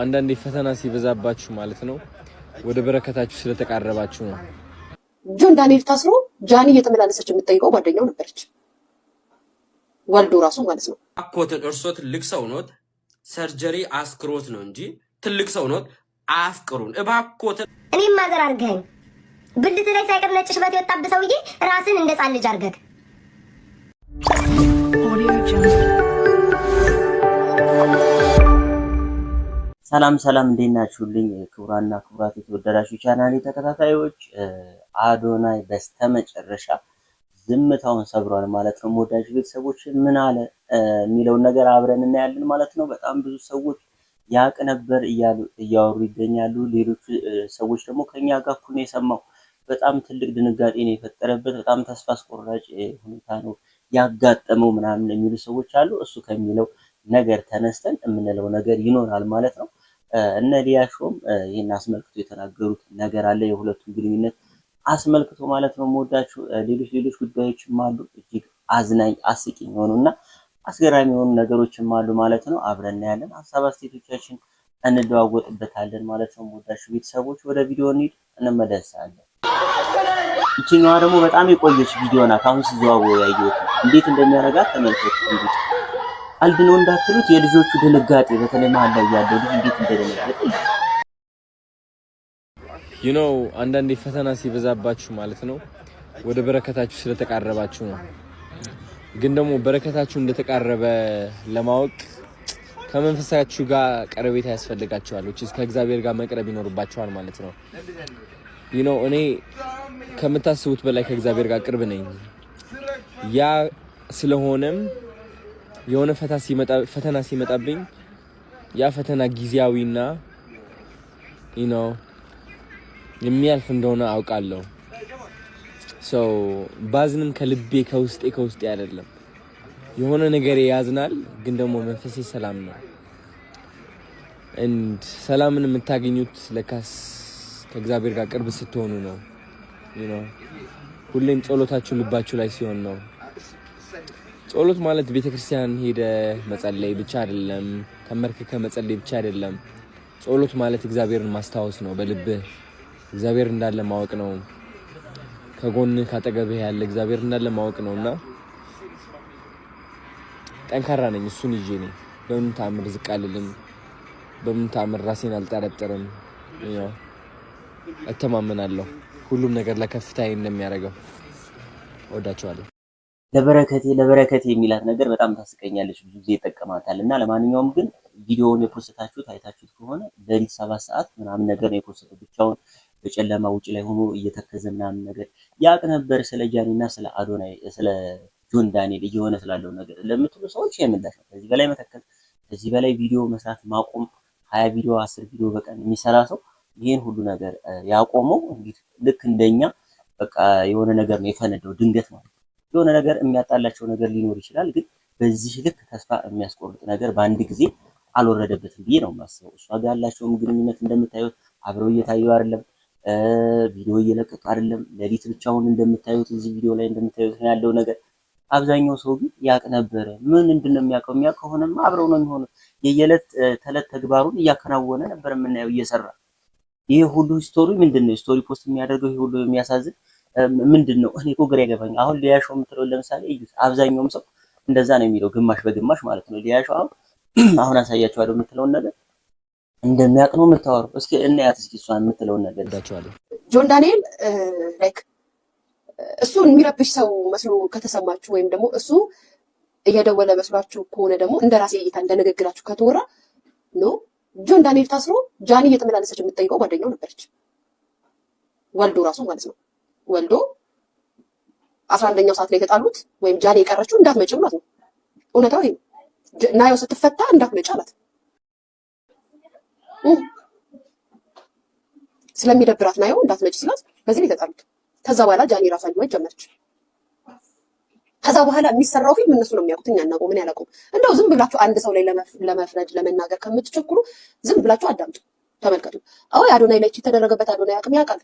አንዳንዴ ፈተና ሲበዛባችሁ ማለት ነው ወደ በረከታችሁ ስለተቃረባችሁ ነው። ጆን ዳንኤል ታስሮ ጃኒ እየተመላለሰች የምትጠይቀው ጓደኛው ነበረች። ወልዶ ራሱ ማለት ነው። አኮትን እርሶ ትልቅ ሰው ኖት፣ ሰርጀሪ አስክሮት ነው እንጂ ትልቅ ሰው ኖት። አፍቅሩን እባኮትን። እኔም ማዘር አርገኝ ብልት ላይ ሳይቀር ነጭ ሽበት የወጣብህ ሰውዬ ራስን እንደ ጻን ልጅ አርገህ ሰላም ሰላም፣ እንዴት ናችሁልኝ? ክቡራና ክቡራት የተወደዳችሁ ቻናሌ ተከታታዮች፣ አዶናይ በስተመጨረሻ ዝምታውን ሰብሯል ማለት ነው። ወዳጅ ቤተሰቦች ምን አለ የሚለውን ነገር አብረን እናያለን ማለት ነው። በጣም ብዙ ሰዎች ያቅ ነበር እያወሩ ይገኛሉ። ሌሎች ሰዎች ደግሞ ከኛ ጋር እኩል ነው የሰማው። በጣም ትልቅ ድንጋጤ ነው የፈጠረበት። በጣም ተስፋ አስቆራጭ ሁኔታ ነው ያጋጠመው ምናምን የሚሉ ሰዎች አሉ። እሱ ከሚለው ነገር ተነስተን የምንለው ነገር ይኖራል ማለት ነው። እነ ሊያሾም ይህን አስመልክቶ የተናገሩት ነገር አለ፣ የሁለቱም ግንኙነት አስመልክቶ ማለት ነው። የምወዳችሁ ሌሎች ጉዳዮችም አሉ፣ እጅግ አዝናኝ አስቂኝ የሆኑና አስገራሚ የሆኑ ነገሮችም አሉ ማለት ነው። አብረን እናያለን፣ ሀሳብ አስተያየቶቻችን እንደዋወጥበታለን ማለት ነው። የምወዳችሁ ቤተሰቦች ወደ ቪዲዮ እንሂድ፣ እንመለሳለን። ይችኛዋ ደግሞ በጣም የቆየች ቪዲዮ ናት። አሁን ሲዘዋወር ያየሁት እንዴት እንደሚያረጋት ተመልከቱ። አልድነው እንዳትሉት የልጆቹ ድንጋጤ በተለይ መሀል ላይ ያለው ልጅ እንዴት እንደደነገጠ አንዳንዴ ፈተና ሲበዛባችሁ ማለት ነው ወደ በረከታችሁ ስለተቃረባችሁ ነው። ግን ደግሞ በረከታችሁ እንደተቃረበ ለማወቅ ከመንፈሳችሁ ጋር ቀረቤታ ያስፈልጋችኋል። ከእግዚአብሔር ጋር መቅረብ ይኖርባችኋል ማለት ነው። እኔ ከምታስቡት በላይ ከእግዚአብሔር ጋር ቅርብ ነኝ። ያ ስለሆነም የሆነ ፈተና ሲመጣብኝ ያ ፈተና ጊዜያዊና የሚያልፍ እንደሆነ አውቃለሁ። ባዝንም ከልቤ ከውስጤ አይደለም። የሆነ ነገር ያዝናል፣ ግን ደግሞ መንፈሴ ሰላም ነው። ሰላምን የምታገኙት ለካስ ከእግዚአብሔር ጋር ቅርብ ስትሆኑ ነው። ሁሌም ጸሎታችሁ ልባችሁ ላይ ሲሆን ነው። ጸሎት ማለት ቤተክርስቲያን ሄደ መጸለይ ብቻ አይደለም፣ ተመርክከ መጸለይ ብቻ አይደለም። ጸሎት ማለት እግዚአብሔርን ማስታወስ ነው። በልብህ እግዚአብሔር እንዳለ ማወቅ ነው። ከጎንህ ካጠገብህ ያለ እግዚአብሔር እንዳለ ማወቅ ነውና ጠንካራ ነኝ። እሱን ይዤ ነኝ። በምን ተአምር ዝቅ አልልም። በምን ተአምር ራሴን አልጠረጥርም። እተማመናለሁ ሁሉም ነገር ለከፍታዬ እንደሚያደርገው። ወዳቸዋለሁ። ለበረከቴ የሚላት ነገር በጣም ታስቀኛለች። ብዙ ጊዜ ይጠቀማታል እና ለማንኛውም ግን ቪዲዮውን የፖስታችሁት አይታችሁት ከሆነ ለሊት 7 ሰዓት ምናምን ነገር ነው የፖስተው። ብቻውን በጨለማ ውጭ ላይ ሆኖ እየተከዘ ምናምን ነገር ያቅ ነበር። ስለ ጃኒና ስለ አዶናይ ስለ ጆን ዳንኤል እየሆነ ስላለው ነገር ለምትሉ ሰዎች የምላሽ ነው። ከዚህ በላይ መተከል፣ ከዚህ በላይ ቪዲዮ መስራት ማቆም፣ 20 ቪዲዮ 10 ቪዲዮ በቀን የሚሰራ ሰው ይሄን ሁሉ ነገር ያቆመው እንግዲህ ልክ እንደኛ በቃ የሆነ ነገር ነው የፈነደው ድንገት ማለት ነው። የሆነ ነገር የሚያጣላቸው ነገር ሊኖር ይችላል፣ ግን በዚህ ልክ ተስፋ የሚያስቆርጥ ነገር በአንድ ጊዜ አልወረደበትም ብዬ ነው የማስበው። እሷ ጋር ያላቸውም ግንኙነት እንደምታዩት አብረው እየታዩ አይደለም፣ ቪዲዮ እየለቀቁ አይደለም። ሌሊት ብቻውን እንደምታዩት እዚህ ቪዲዮ ላይ እንደምታዩት ነው ያለው ነገር። አብዛኛው ሰው ግን ያቅ ነበረ። ምን እንደሆነ የሚያውቀው ሆነማ አብረው ነው የሚሆኑት። የየዕለት ተዕለት ተግባሩን እያከናወነ ነበር የምናየው እየሰራ። ይሄ ሁሉ ስቶሪ ምንድነው? ስቶሪ ፖስት የሚያደርገው ይሄ ሁሉ የሚያሳዝን ምንድነው? እኔ እኮ ግራ ይገባኝ። አሁን ሊያሾው የምትለው ለምሳሌ እዩት። አብዛኛውም ሰው እንደዛ ነው የሚለው፣ ግማሽ በግማሽ ማለት ነው። ሊያሾው አሁን አሳያችኋለሁ የምትለውን ነገር እንደሚያውቅ ነው የምታወራው። እስኪ እናያት እስኪ እሷን የምትለውን ነገር ዳቸዋለሁ። ጆን ዳንኤል ላይክ እሱን የሚረብሽ ሰው መስሎ ከተሰማችሁ ወይም ደግሞ እሱ እየደወለ መስሏችሁ ከሆነ ደግሞ እንደራሴ እይታ እንደንግግራችሁ ከተወራ ነው። ጆን ዳንኤል ታስሮ ጃኒ እየተመላለሰች የምትጠይቀው ጓደኛው ነበረች። ወልዶ ራሱ ማለት ነው። ወልዶ 11ኛው ሰዓት ላይ የተጣሉት ወይም ጃኒ የቀረችው እንዳትመጪ ብሏት ነው። እውነታው ይሄ ናየው ስትፈታ እንዳትመጪ አላት። ስለሚደብራት ናየው እንዳትመጪ ሲላት በዚህ ላይ የተጣሉት። ከዛ በኋላ ጃኒ ራሷን ወይ ጀመረች። ከዛ በኋላ የሚሰራው ፊልም እነሱ ነው የሚያውቁት፣ እኛ እናውቀው ምን ያላውቀው። እንደው ዝም ብላችሁ አንድ ሰው ላይ ለመፍረድ ለመናገር ከምትቸኩሉ ዝም ብላችሁ አዳምጡ፣ ተመልከቱ። አዶናይ ላይ የተደረገበት አዶናይ አቅም ያውቃል።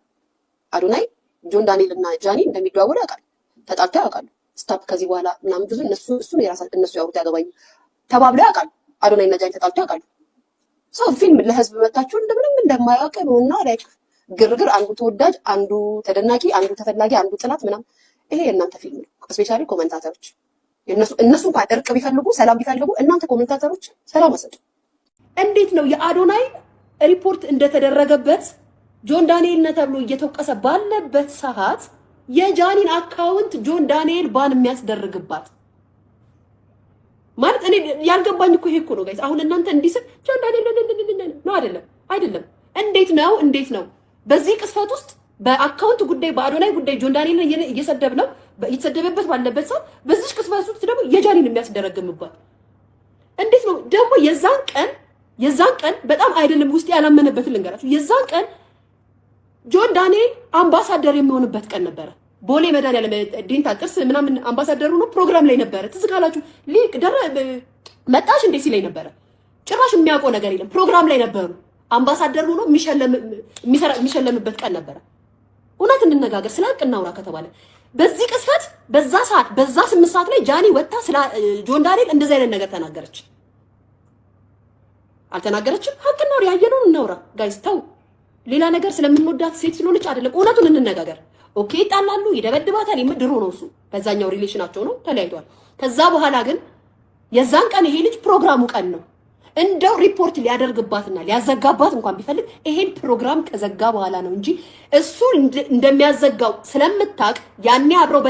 አዶናይ ጆን ዳንኤል እና ጃኒ እንደሚደዋወሉ ያውቃል። ተጣልተው ያውቃሉ። ስታፕ ከዚህ በኋላ ምናምን ብዙ እነሱ ያወሩት ያገባኝ ተባብለው ያውቃሉ። አዶናይ እና ጃኒ ተጣልተው ያውቃሉ። ሰው ፊልም ለህዝብ መታችሁ እንደምንም እንደማያውቅ ነውና ላይክ ግርግር፣ አንዱ ተወዳጅ፣ አንዱ ተደናቂ፣ አንዱ ተፈላጊ፣ አንዱ ጥላት ምናምን። ይሄ የእናንተ ፊልም ነው። ስፔሻሊ ኮሜንታተሮች እነሱ እንኳን እርቅ ቢፈልጉ ሰላም ቢፈልጉ እናንተ ኮሜንታተሮች ሰላም አሰጡ። እንዴት ነው የአዶናይ ሪፖርት እንደተደረገበት ጆን ዳንኤል ነው ተብሎ እየተወቀሰ ባለበት ሰዓት የጃኒን አካውንት ጆን ዳንኤል ባን የሚያስደርግባት? ማለት እኔ ያልገባኝ እኮ ይሄ እኮ ነው ጋይስ። አሁን እናንተ እንዲስል ጆን ዳንኤል ነው አይደለም። እንዴት ነው በዚህ ቅስፈት ውስጥ በአካውንት ጉዳይ በአዶናይ ጉዳይ ጆን ዳንኤልን እየሰደብ ነው እየተሰደበበት ባለበት ሰው በዚህ ቅስፈት ውስጥ ደግሞ የጃኒን የሚያስደረግምባት እንዴት ነው ደግሞ? የዛን ቀን በጣም አይደለም ውስጥ ያላመነበትን ልንገራችሁ። የዛን ቀን ጆን ዳንኤል አምባሳደር የሚሆንበት ቀን ነበረ። ቦሌ መድኃኒዓለም ዴንታል ጥርስ ምናምን አምባሳደሩ ነው ፕሮግራም ላይ ነበረ። ትዝ ካላችሁ ሊቅ መጣሽ እንዴ ሲለኝ ነበረ። ጭራሽ የሚያውቀው ነገር የለም። ፕሮግራም ላይ ነበሩ። አምባሳደር ሆኖ የሚሸለምበት ቀን ነበረ። እውነት እንነጋገር፣ ስለ ሀቅ እናውራ ከተባለ በዚህ ቅስፈት በዛ ሰዓት በዛ 8 ሰዓት ላይ ጃኒ ወጣ ስለ ጆን ዳንኤል እንደዚህ አይነት ነገር ተናገረች አልተናገረችም? ሀቅ እናውራ፣ ያየነውን እናውራ ጋይስ። ተው ሌላ ነገር ስለምንወዳት ሴት ስለሆነች አይደለም። እውነቱን እንነጋገር። ኦኬ ይጣላሉ፣ ይደበድባታል። ድሮ ነው እሱ፣ በዛኛው ሪሌሽናቸው ነው፣ ተለያይቷል። ከዛ በኋላ ግን የዛን ቀን ይሄ ልጅ ፕሮግራሙ ቀን ነው እንደው ሪፖርት ሊያደርግባትና ሊያዘጋባት እንኳን ቢፈልግ ይሄን ፕሮግራም ከዘጋ በኋላ ነው እንጂ እሱ እንደሚያዘጋው ስለምታቅ ያኔ አብረው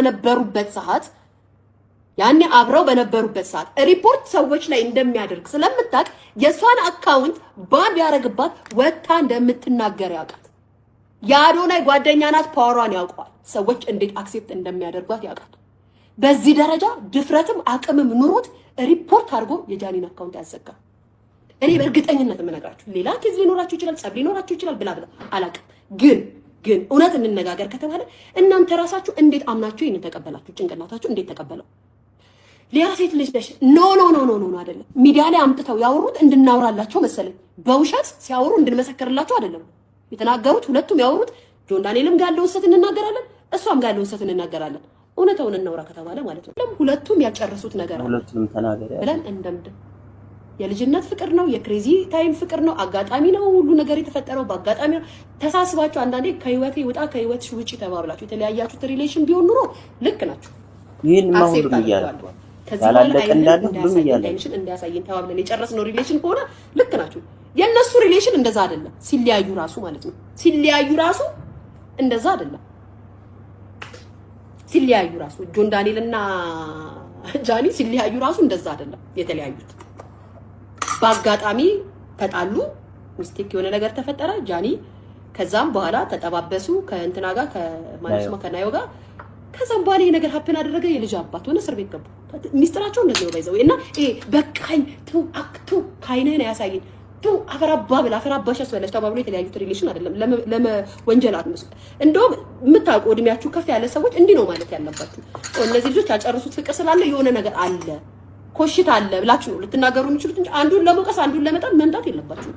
በነበሩበት ሰዓት ሪፖርት ሰዎች ላይ እንደሚያደርግ ስለምታቅ የሷን አካውንት ባን ያደርግባት ወጣ እንደምትናገር ያውቃል። የአዶናይ ጓደኛ ናት፣ ፓወሯን ያውቀዋል። ሰዎች እንዴት አክሴፕት እንደሚያደርጓት ያውቃል። በዚህ ደረጃ ድፍረትም አቅምም ኑሮት ሪፖርት አድርጎ የጃኒን አካውንት ያዘጋ። እኔ በእርግጠኝነት የምነግራችሁ ሌላ ኬዝ ሊኖራችሁ ይችላል፣ ጸብ ሊኖራችሁ ይችላል፣ ብላ አላውቅም። ግን እውነት እንነጋገር ከተባለ እናንተ ራሳችሁ እንዴት አምናችሁ ይሄን ተቀበላችሁ? ጭንቅላታችሁ እንዴት ተቀበለው? ሌላ ሴት ልጅ ነሽ ኖ አይደለም። ሚዲያ ላይ አምጥተው ያወሩት እንድናወራላቸው መሰለኝ። በውሸት ሲያወሩ እንድንመሰክርላቸው አይደለም የተናገሩት። ሁለቱም ያወሩት ጆን ዳንኤልም ጋር ያለው ውሰት እንናገራለን፣ እሷም ጋር ያለው ውሰት እንናገራለን። እውነታውን እናውራ ከተባለ ማለት ነው። ሁለቱም ያጨረሱት ነገር አለ። ሁለቱም ተናገረ ብለን እንደምድም የልጅነት ፍቅር ነው፣ የክሬዚ ታይም ፍቅር ነው። አጋጣሚ ነው ሁሉ ነገር የተፈጠረው በአጋጣሚ ነው። ተሳስባችሁ አንዳንዴ ከህይወቴ ውጣ ከህይወትሽ ውጪ ተባብላችሁ የተለያያችሁት ሪሌሽን ቢሆን ኑሮ ልክ ናችሁ። ይሄን ማሁሉ ይያላል ያላለቀ እንዳለ ሁሉም ይያላል እንዳያሳየን ተባብለን የጨረስነው ሪሌሽን ከሆነ ልክ ናችሁ። የነሱ ሪሌሽን እንደዛ አይደለም። ሲለያዩ ራሱ ማለት ነው። ሲለያዩ ራሱ እንደዛ አይደለም። ሲለያዩ ራሱ ጆን ዳንኤል እና ጃኒ ሲለያዩ ራሱ እንደዛ አይደለም የተለያዩት። በአጋጣሚ ተጣሉ፣ ሚስቴክ የሆነ ነገር ተፈጠረ። ጃኒ ከዛም በኋላ ተጠባበሱ ከእንትና ጋር ከናዮ ጋር። ከዛም በኋላ ይሄ ነገር ሀፕን አደረገ። የልጅ አባት ሆነ፣ እስር ቤት ገቡ። ሚስጥራቸው እንደዚህ ነው ባይዘው እና ይሄ በቃኝ ቱ አክቱ ካይነን ያሳየኝ ቱ አፈራባሽ ያስበለሽ ተባብሎ የተለያዩት ሪሌሽን አይደለም። ለወንጀል አትመስሉ። እንደውም የምታውቁ እድሜያችሁ ከፍ ያለ ሰዎች እንዲህ ነው ማለት ያለባችሁ። እነዚህ ልጆች ያጨረሱት ፍቅር ስላለ የሆነ ነገር አለ ኮሽታ አለ ብላችሁ ነው ልትናገሩ የምትችሉት እንጂ አንዱን ለመውቀስ አንዱን ለመጣል መምጣት የለባችሁ።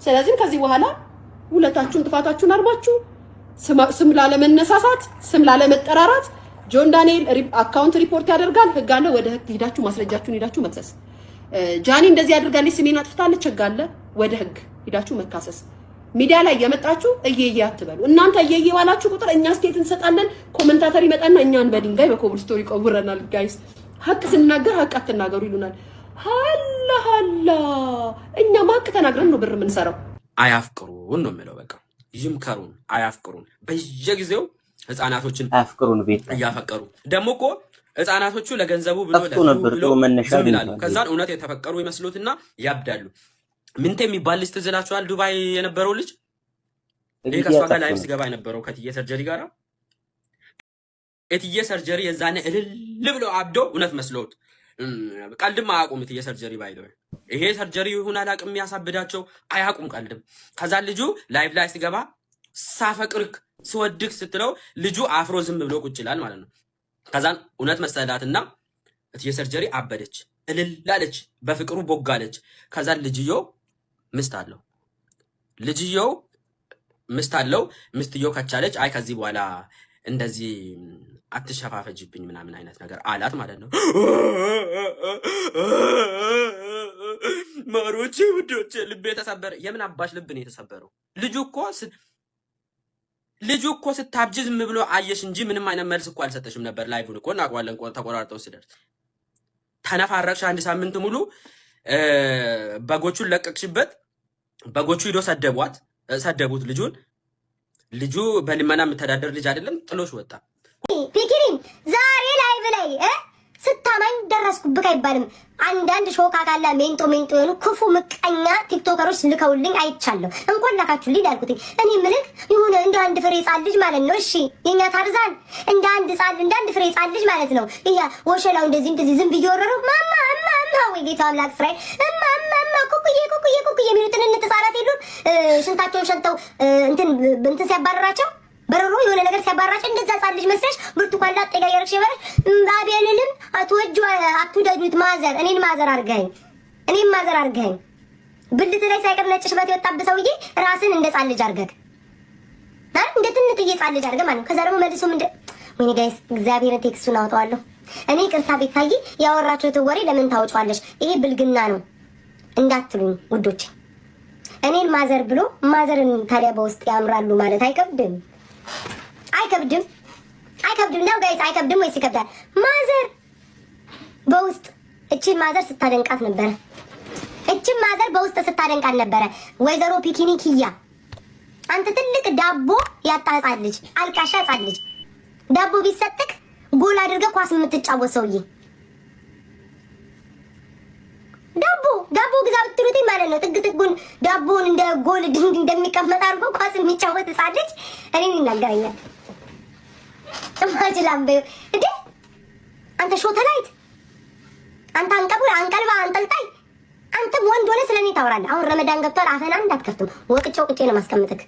ስለዚህ ከዚህ በኋላ ሁለታችሁም ጥፋታችሁን አርማችሁ ስም ላለመነሳሳት፣ ስም ላለመጠራራት ጆን ዳንኤል አካውንት ሪፖርት ያደርጋል። ህግ አለ። ወደ ህግ ሄዳችሁ ማስረጃችሁን ሄዳችሁ መክሰስ። ጃኒ እንደዚህ አድርጋለች፣ ስሜን አጥፍታለች፣ ህግ አለ። ወደ ህግ ሄዳችሁ መካሰስ። ሚዲያ ላይ የመጣችሁ እየየ አትበሉ። እናንተ እየየ ባላችሁ ቁጥር እኛ ስቴት እንሰጣለን። ኮሜንታተር ይመጣና እኛን በድንጋይ በኮብል ስቶሪ ቆውረናል። ጋይስ ሀቅ ስንናገር ሀቅ አትናገሩ ይሉናል። ሀላ እኛ ሀቅ ተናግረን ነው ብር የምንሰራው። አያፍቅሩን ነው የምለው። በቃ ይምከሩን፣ አያፍቅሩን። በየጊዜው ህፃናቶችን አያፍቅሩን ቤት እያፈቀሩ ደግሞ እኮ ህፃናቶቹ ለገንዘቡ ብሎ ይላሉ። ከዛን እውነት የተፈቀሩ ይመስሉትና ያብዳሉ። ምንቴ የሚባል ልጅ ትዝ ይላችኋል? ዱባይ የነበረው ልጅ ይሄ ከሷ ጋር ላይፍ ሲገባ የነበረው ከትዬ ሰርጀሪ ጋር እትዬ ሰርጀሪ የዛኔ እልል ብሎ አብዶ እውነት መስሎት ቀልድም አያውቁም። እትዬ ሰርጀሪ ባይለው ይሄ ሰርጀሪ ይሁን አላውቅም የሚያሳብዳቸው አያውቁም ቀልድም። ከዛ ልጁ ላይፍ ላይ ሲገባ ሳፈቅርክ ስወድክ ስትለው ልጁ አፍሮ ዝም ብሎ ቁጭ ይላል ማለት ነው። ከዛን እውነት መሰላትና እትዬ ሰርጀሪ አበደች፣ እልል አለች፣ በፍቅሩ ቦጋለች። ከዛን ልጅየው ምስት አለው። ምስትየው ከቻለች አይ ከዚህ በኋላ እንደዚህ አትሸፋፈጅብኝ ምናምን አይነት ነገር አላት ማለት ነው። ማሮቼ ውዶች ልብ የተሰበረ የምን አባሽ ልብ ነው የተሰበረው? ልጁ እኮ ስታብጂ ዝም ብሎ አየሽ እንጂ ምንም አይነት መልስ እኮ አልሰጠሽም ነበር። ላይቭን እኮ እናውቀዋለን። ተቆራርጠው ስደርስ ተነፋረቅሽ 1 ሳምንት ሙሉ በጎቹን ለቀቅሽበት። በጎቹ ሂዶ ሰደቡት ልጁን። ልጁ በልመና የምተዳደር ልጅ አይደለም፣ ጥሎሽ ወጣ። ፊኪሪም ዛሬ ላይቭ ላይ ስታማኝ ደረስኩብክ አይባልም። አንዳንድ ሾካ ካላ ሜንጦ የሆኑ ክፉ ምቀኛ ቲክቶከሮች ልከውልኝ አይቻለሁ። እንኳን ላካችሁልኝ ዳልኩት። እኔ ምልክ ይሁን እንደ አንድ ፍሬ ሕፃን ልጅ ማለት ነው። እሺ የኛ ታርዛን እንደ አንድ ፍሬ ሕፃን ልጅ ማለት ነው። ይያ ወሸላው እንደዚህ ዝም ብዬ ወረረው ማማ ወይ ጌታ አምላክ ፍራይ ማማ ኩኩዬ የሚሉትን እንተሳራት የሉም ሽንታቸውን ሸንተው እንትን ሲያባረራቸው በረሮ የሆነ ነገር ሲያባራጭ እንደዛ ጻል ልጅ መስለሽ ብርቱካን ላጤ ጋር ያረክሽ ይበረሽ ባቤልንም አትውደዱት። ማዘር እኔን ማዘር አርገኝ ብልት ላይ ሳይቀር ነጭ ሽበት የወጣብህ ሰውዬ ራስን እንደ ጻል ልጅ አርገህ እንደ ትንጥዬ ጻል ልጅ አርገህ ማለት ነው። ከዛ ደግሞ መልሶ ወይኔ ጋይስ እግዚአብሔርን ቴክስቱን አውጣዋለሁ። እኔ ቅርታ ቤታይ ያወራችሁትን ወሬ ለምን ታወጫዋለሽ? ይሄ ብልግና ነው እንዳትሉኝ ውዶች። እኔን ማዘር ብሎ ማዘርን ታዲያ በውስጥ ያምራሉ ማለት አይከብድም ነው ጋይስ? አይከብድም ወይስ ይከብዳል? ማዘር በውስጥ እቺን ማዘር ስታደንቃት ነበረ። ወይዘሮ ፒኪኒ ኪያ አንተ ትልቅ ዳቦ ያጣጻል ልጅ አልቃሻ ጻል ልጅ ዳቦ ቢሰጥክ ጎል አድርገህ ኳስ የምትጫወት ሰውዬ ዳቦ ግዛ ብትሉት ማለት ነው። ጥግ ጥጉን ዳቦን እንደ ጎል እንደሚቀመጥ አድርጎ ኳስ የሚጫወት ሕፃን ልጅ እኔን ይናገረኛል። ማጅላም በይ እንዴ አንተ ሾተላይት፣ አንተ አንቀልባ አንጠልጣይ፣ አንተም ወንድ ሆነ ስለኔ ታወራለህ። አሁን ረመዳን ገብቷል። አፈና እንዳትከፍትም ወቅጬ ነው ማስቀምጥክ።